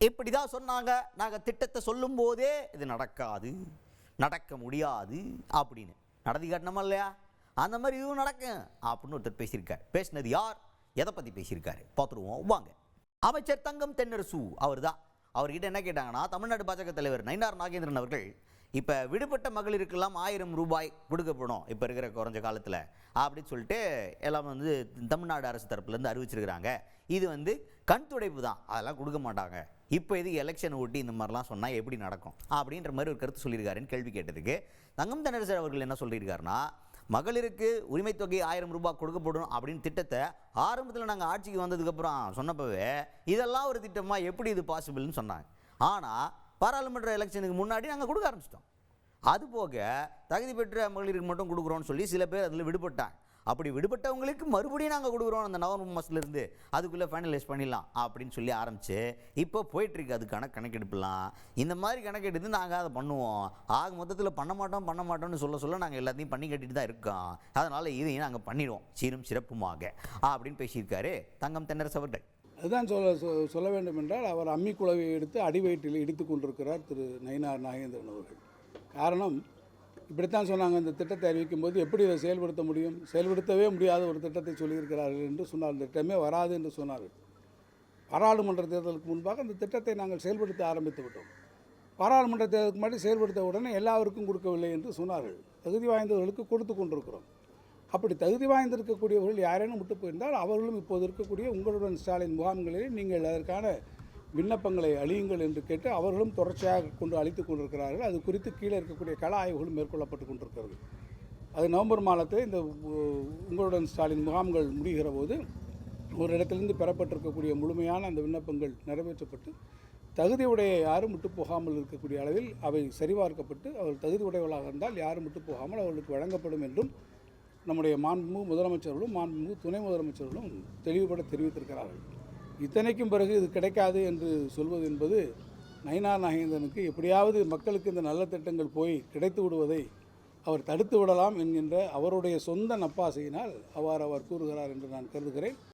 இப்படி தான் சொன்னாங்க. நாங்கள் திட்டத்தை சொல்லும் போதே இது நடக்காது, நடக்க முடியாது அப்படின்னு நடத்தி காட்டணுமா இல்லையா? அந்த மாதிரி இதுவும் நடக்கும் அப்படின்னு ஒருத்தர் பேசியிருக்கார். பேசினது யார், எதை பற்றி பேசியிருக்காரு பார்த்துருவோம் வாங்க. அமைச்சர் தங்கம் தென்னரசு அவர் தான். அவர்கிட்ட என்ன கேட்டாங்கன்னா, தமிழ்நாடு பாஜக தலைவர் நயினார் நாகேந்திரன் அவர்கள் இப்போ விடுபட்ட மகளிருக்கெல்லாம் 1000 ரூபாய் கொடுக்கப்படும் இப்போ இருக்கிற குறைஞ்ச காலத்தில் அப்படின்னு சொல்லிட்டு எல்லாம் வந்து தமிழ்நாடு அரசு தரப்புலேருந்து அறிவிச்சிருக்கிறாங்க. இது கண் துடைப்பு தான், அதெல்லாம் கொடுக்க மாட்டாங்க. இப்போ இது எலெக்ஷன் ஓட்டி இந்த மாதிரிலாம் சொன்னால் எப்படி நடக்கும் அப்படின்ற மாதிரி ஒரு கருத்து சொல்லியிருக்காருன்னு கேள்வி கேட்டதுக்கு தங்கம் தென்னரசு அவர்கள் என்ன சொல்லியிருக்காருன்னா, மகளிருக்கு உரிமை தொகை 1000 ரூபாய் கொடுக்கப்படும் அப்படின்னு திட்டத்தை ஆரம்பத்தில் நாங்கள் ஆட்சிக்கு வந்ததுக்கப்புறம் சொன்னப்பவே இதெல்லாம் ஒரு திட்டமாக எப்படி இது பாசிபிள்னு சொன்னாங்க. ஆனால் பாராளுமன்ற எலெக்ஷனுக்கு முன்னாடி நாங்கள் கொடுக்க ஆரம்பிச்சிட்டோம். அதுபோக தகுதி பெற்ற மகளிருக்கு மட்டும் கொடுக்குறோன்னு சொல்லி சில பேர் அதில் விடுபட்டாங்க. அப்படி விடுபட்டவங்களுக்கு மறுபடியும் நாங்கள் கொடுக்குறோம் அந்த நவம்பர் மாதத்துலேருந்து, அதுக்குள்ளே ஃபைனலைஸ் பண்ணிடலாம் அப்படின்னு சொல்லி ஆரம்பித்து இப்போ போயிட்டுருக்கு அதுக்கான கணக்கெடுப்புலாம். இந்த மாதிரி கணக்கெடுத்து நாங்கள் அதை பண்ணுவோம், ஆக மொத்தத்தில் பண்ண மாட்டோம்னு சொல்ல நாங்கள் எல்லாத்தையும் பண்ணி கட்டிட்டு தான் இருக்கோம். அதனால் இதையும் நாங்கள் பண்ணிடுவோம் சீரும் சிறப்புமாக அப்படின்னு பேசியிருக்காரு தங்கம் தென்னரசு அவர்கள். அதுதான் சொல்ல வேண்டும் என்றால், அவர் அம்மி குழவை எடுத்து அடிவயிற்றில் இடித்து கொண்டிருக்கிறார் திரு நயினார் நாகேந்திரன் அவர்கள். காரணம், இப்படித்தான் சொன்னாங்க, இந்த திட்டத்தை அறிவிக்கும் போது எப்படி இதை செயல்படுத்த முடியும், செயல்படுத்தவே முடியாத ஒரு திட்டத்தை சொல்லியிருக்கிறார்கள் என்று சொன்னார். இந்த திட்டமே வராது என்று சொன்னார்கள். பாராளுமன்ற தேர்தலுக்கு முன்பாக இந்த திட்டத்தை நாங்கள் செயல்படுத்த ஆரம்பித்து விட்டோம். பாராளுமன்ற தேர்தலுக்கு முன்னாடி செயல்படுத்த உடனே எல்லாருக்கும் கொடுக்கவில்லை என்று சொன்னார்கள். தகுதி வாய்ந்தவர்களுக்கு கொடுத்து கொண்டிருக்கிறோம். அப்படி தகுதி வாய்ந்திருக்கக்கூடியவர்கள் யாரேனும் விட்டு போயிருந்தால் அவர்களும் இப்போது இருக்கக்கூடிய உங்களுடன் ஸ்டாலின் முகாம்களில் நீங்கள் அதற்கான விண்ணப்பங்களை அழியுங்கள் என்று கேட்டு அவர்களும் தொடர்ச்சியாக கொண்டு அளித்து கொண்டிருக்கிறார்கள். அது குறித்து கீழே இருக்கக்கூடிய கள ஆய்வுகளும் மேற்கொள்ளப்பட்டு கொண்டிருக்கிறது. அது நவம்பர் மாதத்தில் இந்த உங்களுடன் ஸ்டாலின் முகாம்கள் முடிகிற போது ஒரு இடத்திலிருந்து பெறப்பட்டிருக்கக்கூடிய முழுமையான அந்த விண்ணப்பங்கள் நிறைவேற்றப்பட்டு தகுதியுடைய யாரும் விட்டு போகாமல் இருக்கக்கூடிய அளவில் அவை சரிபார்க்கப்பட்டு அவர்கள் தகுதி உடையவர்களாக இருந்தால் யாரும் விட்டு போகாமல் அவர்களுக்கு வழங்கப்படும் என்றும் நம்முடைய மாண்புமிகு முதலமைச்சர்களும் மாண்புமிகு துணை முதலமைச்சர்களும் தெளிவுபட தெரிவித்திருக்கிறார்கள். இத்தனைக்கும் பிறகு இது கிடைக்காது என்று சொல்வது என்பது நயினார் நாகேந்திரனுக்கு எப்படியாவது மக்களுக்கு இந்த நல்ல திட்டங்கள் போய் கிடைத்து விடுவதை அவர் தடுத்து விடலாம் என்கின்ற அவருடைய சொந்த நப்பாசையினால் அவர் கூறுகிறார் என்று நான் கருதுகிறேன்.